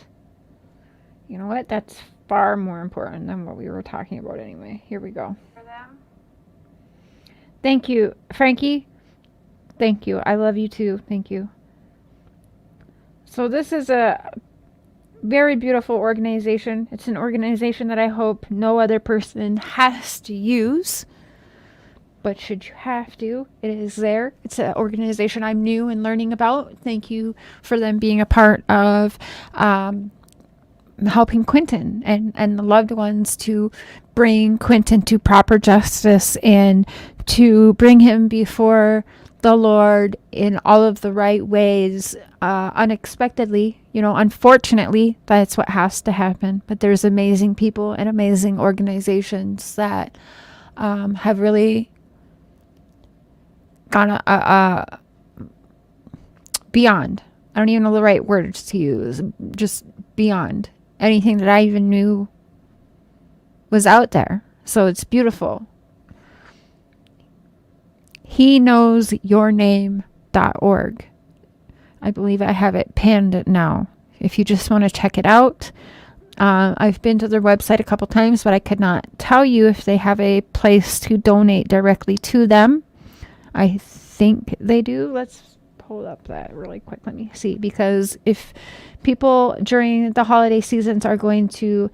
You know what? That's far more important than what we were talking about anyway. Here we go. Thank you, Frankie. Thank you. I love you too. Thank you. So this is a very beautiful organization. It's an organization that I hope no other person has to use. But should you have to, it is there. It's an organization I'm new and learning about. Thank you for them being a part of helping Quentin and the loved ones to bring Quentin to proper justice and to bring him before the Lord in all of the right ways, unexpectedly. Unfortunately, that's what has to happen. But there's amazing people and amazing organizations that have really gone beyond. I don't even know the right words to use. Just beyond anything that I even knew was out there. So it's beautiful. HeKnowsYourName.org. I believe I have it pinned now. If you just want to check it out. I've been to their website a couple times, but I could not tell you if they have a place to donate directly to them. I think they do. Let's pull up that really quick. Let me see. Because if people during the holiday seasons are going to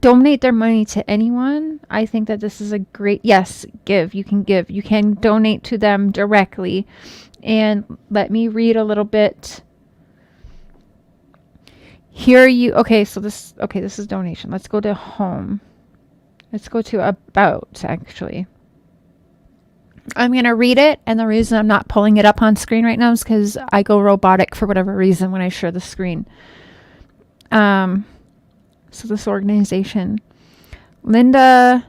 donate their money to anyone, I think that this is a great, yes, give. You can give. You can donate to them directly. And let me read a little bit. This is donation. Let's go to home. Let's go to about, actually. I'm going to read it, and the reason I'm not pulling it up on screen right now is because I go robotic for whatever reason when I share the screen. So this organization, Linda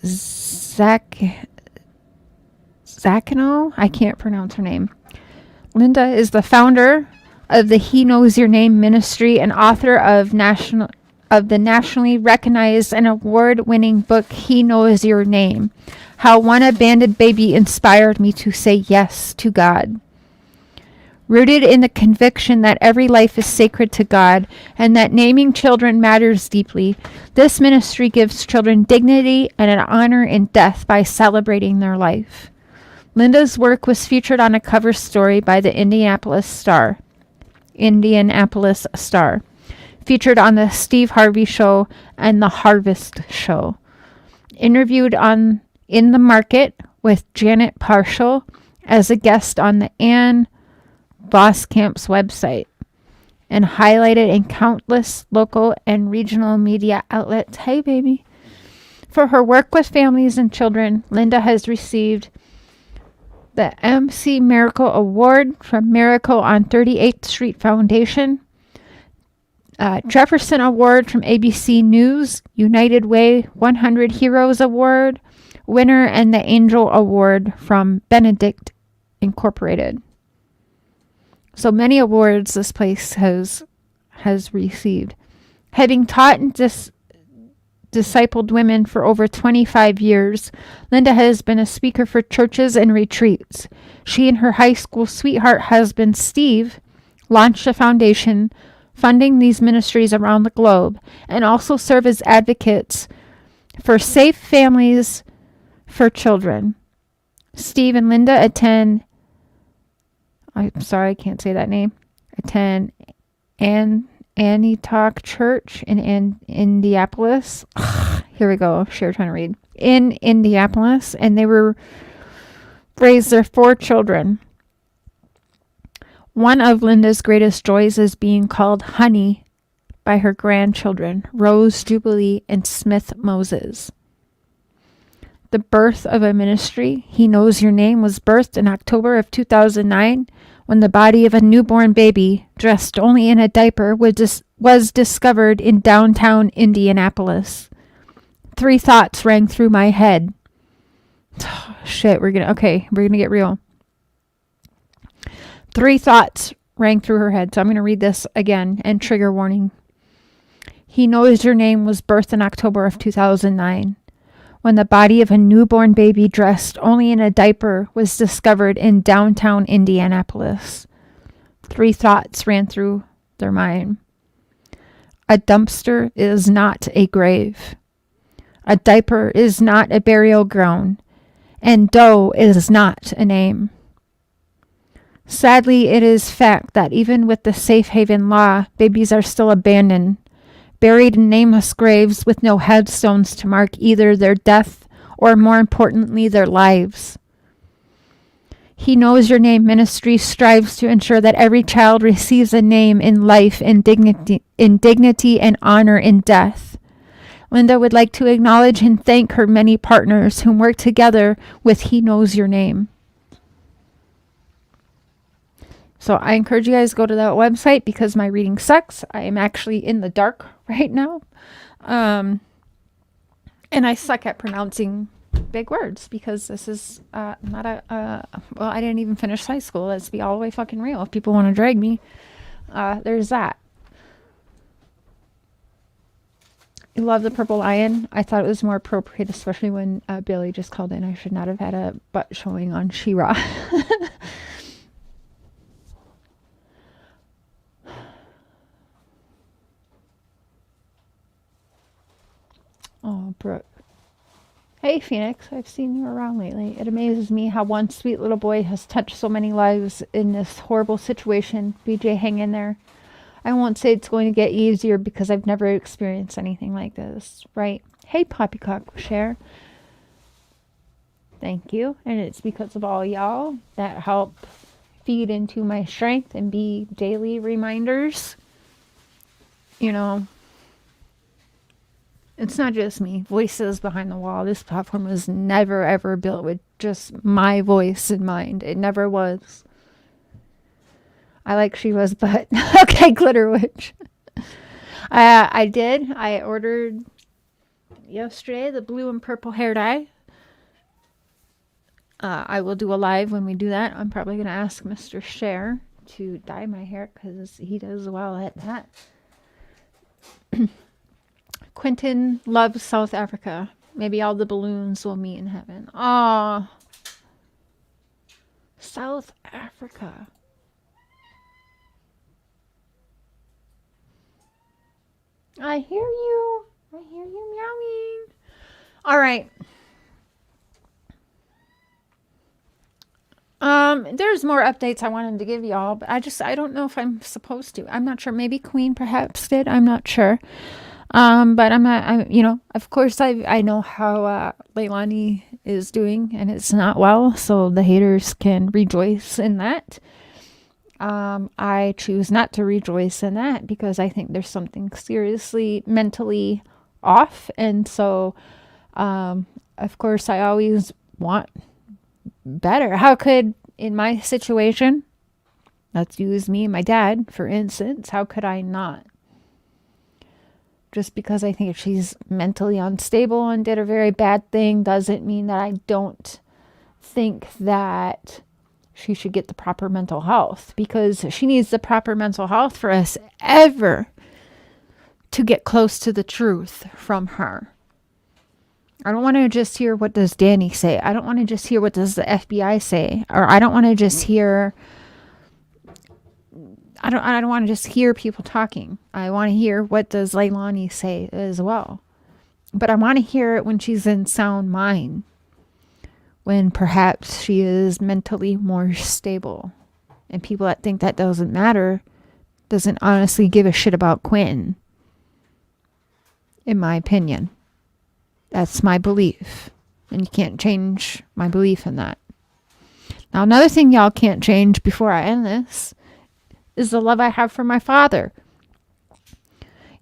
Zacchino, I can't pronounce her name. Linda is the founder of the He Knows Your Name ministry and author of the nationally recognized and award-winning book, He Knows Your Name. How One Abandoned Baby Inspired Me to Say Yes to God. Rooted in the conviction that every life is sacred to God and that naming children matters deeply, this ministry gives children dignity and an honor in death by celebrating their life. Linda's work was featured on a cover story by the Indianapolis Star. Featured on the Steve Harvey Show and the Harvest Show. Interviewed in the Market with Janet Parshall as a guest on the Ann Voskamp's website, and highlighted in countless local and regional media outlets. Hey, baby. For her work with families and children, Linda has received the MC Miracle Award from Miracle on 38th Street Foundation, Jefferson Award from ABC News, United Way 100 Heroes Award winner, and the Angel Award from Benedict Incorporated. So many awards this place has received. Having taught and discipled women for over 25 years, Linda has been a speaker for churches and retreats. She and her high school sweetheart husband, Steve, launched a foundation funding these ministries around the globe, and also serve as advocates for safe families for children. Steve and Linda attend I'm sorry, I can't say that name. Attend Anitalk Church in Indianapolis. Here we go. Cher trying to read. In Indianapolis, and they were raised their 4 children. One of Linda's greatest joys is being called Honey by her grandchildren, Rose, Jubilee, and Smith Moses. The birth of a ministry, He Knows Your Name, was birthed in October of 2009 when the body of a newborn baby, dressed only in a diaper, was discovered in downtown Indianapolis. 3 thoughts rang through my head. Shit, we're gonna get real. 3 thoughts rang through her head. So I'm going to read this again, and trigger warning. He Knows Your Name was birthed in October of 2009 when the body of a newborn baby dressed only in a diaper was discovered in downtown Indianapolis. 3 thoughts ran through their mind. A dumpster is not a grave. A diaper is not a burial ground. And Doe is not a name. Sadly, it is fact that even with the safe haven law, babies are still abandoned, buried in nameless graves with no headstones to mark either their death or, more importantly, their lives. He Knows Your Name ministry strives to ensure that every child receives a name in life, in dignity and honor in death. Linda would like to acknowledge and thank her many partners who work together with He Knows Your Name. So I encourage you guys to go to that website because my reading sucks. I am actually in the dark right now. And I suck at pronouncing big words because this is not well, I didn't even finish high school. Let's be all the way fucking real. If people want to drag me, there's that. I love the Purple Lion. I thought it was more appropriate, especially when Billy just called in. I should not have had a butt showing on She-Ra. Oh, Brooke. Hey, Phoenix. I've seen you around lately. It amazes me how one sweet little boy has touched so many lives in this horrible situation. BJ, hang in there. I won't say it's going to get easier because I've never experienced anything like this, right? Hey, Poppycock ChəR. Thank you. And it's because of all y'all that help feed into my strength and be daily reminders. You know, it's not just me. Voices behind the wall. This platform was never, ever built with just my voice in mind. It never was. I like she was, but okay, Glitter Witch. I ordered yesterday the blue and purple hair dye. I will do a live when we do that. I'm probably going to ask Mr. Cher to dye my hair because he does well at that. Quentin loves South Africa. Maybe all the balloons will meet in heaven. Aw. South Africa. I hear you. I hear you meowing. All right. There's more updates I wanted to give y'all, but I don't know if I'm supposed to. I'm not sure. Maybe Queen perhaps did. I'm not sure. But of course I know how Leilani is doing and it's not well, so the haters can rejoice in that. I choose not to rejoice in that because I think there's something seriously mentally off. And so, of course I always want better. How could, in my situation, let's use me and my dad, for instance, how could I not? Just because I think she's mentally unstable and did a very bad thing doesn't mean that I don't think that she should get the proper mental health, because she needs the proper mental health for us ever to get close to the truth from her. I don't want to just hear what does Danny say. I don't want to just hear what does the FBI say, or I don't want to just hear. I don't want to just hear people talking. I want to hear what does Leilani say as well. But I want to hear it when she's in sound mind, when perhaps she is mentally more stable. And people that think that doesn't matter doesn't honestly give a shit about Quentin. In my opinion. That's my belief. And you can't change my belief in that. Now, another thing y'all can't change before I end this is the love I have for my father.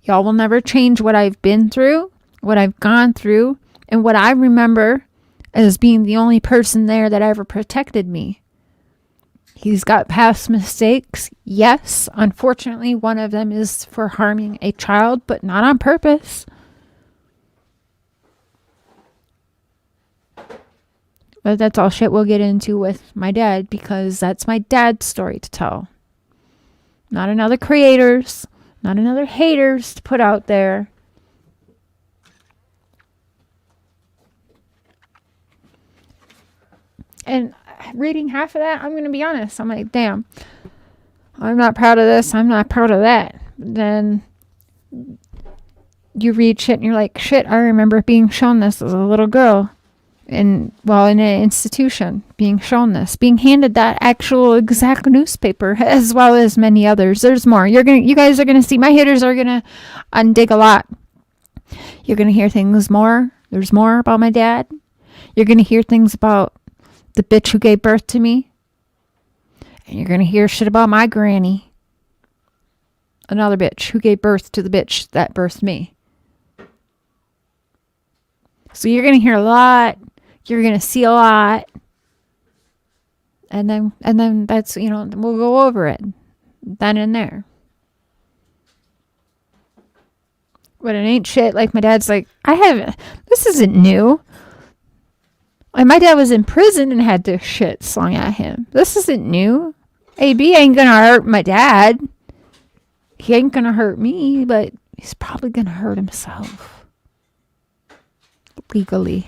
Y'all will never change what I've been through, what I've gone through, and what I remember as being the only person there that ever protected me. He's got past mistakes. Yes, unfortunately, one of them is for harming a child, but not on purpose. But that's all shit we'll get into with my dad, because that's my dad's story to tell. Not another creator's, not another hater's to put out there. And reading half of that, I'm going to be honest. I'm like, damn, I'm not proud of this. I'm not proud of that. Then you read shit and you're like, shit, I remember being shown this as a little girl. In an institution, being shown this, being handed that actual exact newspaper, as well as many others. There's more. You guys are gonna see. My haters are gonna undig a lot. You're gonna hear things more. There's more about my dad. You're gonna hear things about the bitch who gave birth to me, and you're gonna hear shit about my granny, another bitch who gave birth to the bitch that birthed me. So you're gonna hear a lot. You're going to see a lot. And then that's, we'll go over it then and there. But it ain't shit. Like my dad's like, this isn't new. Like my dad was in prison and had this shit slung at him. This isn't new. AB ain't going to hurt my dad. He ain't going to hurt me, but he's probably going to hurt himself. Legally.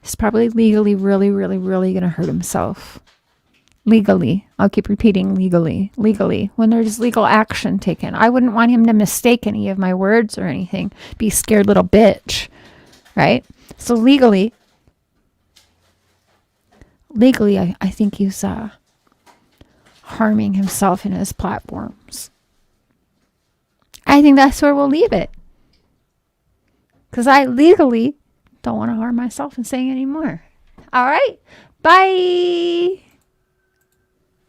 He's probably legally really, really, really going to hurt himself. Legally. I'll keep repeating legally. Legally. When there's legal action taken. I wouldn't want him to mistake any of my words or anything. Be scared little bitch. Right? So legally, I think he's harming himself in his platforms. I think that's where we'll leave it. Because I legally don't want to harm myself and saying anymore. All right. Bye.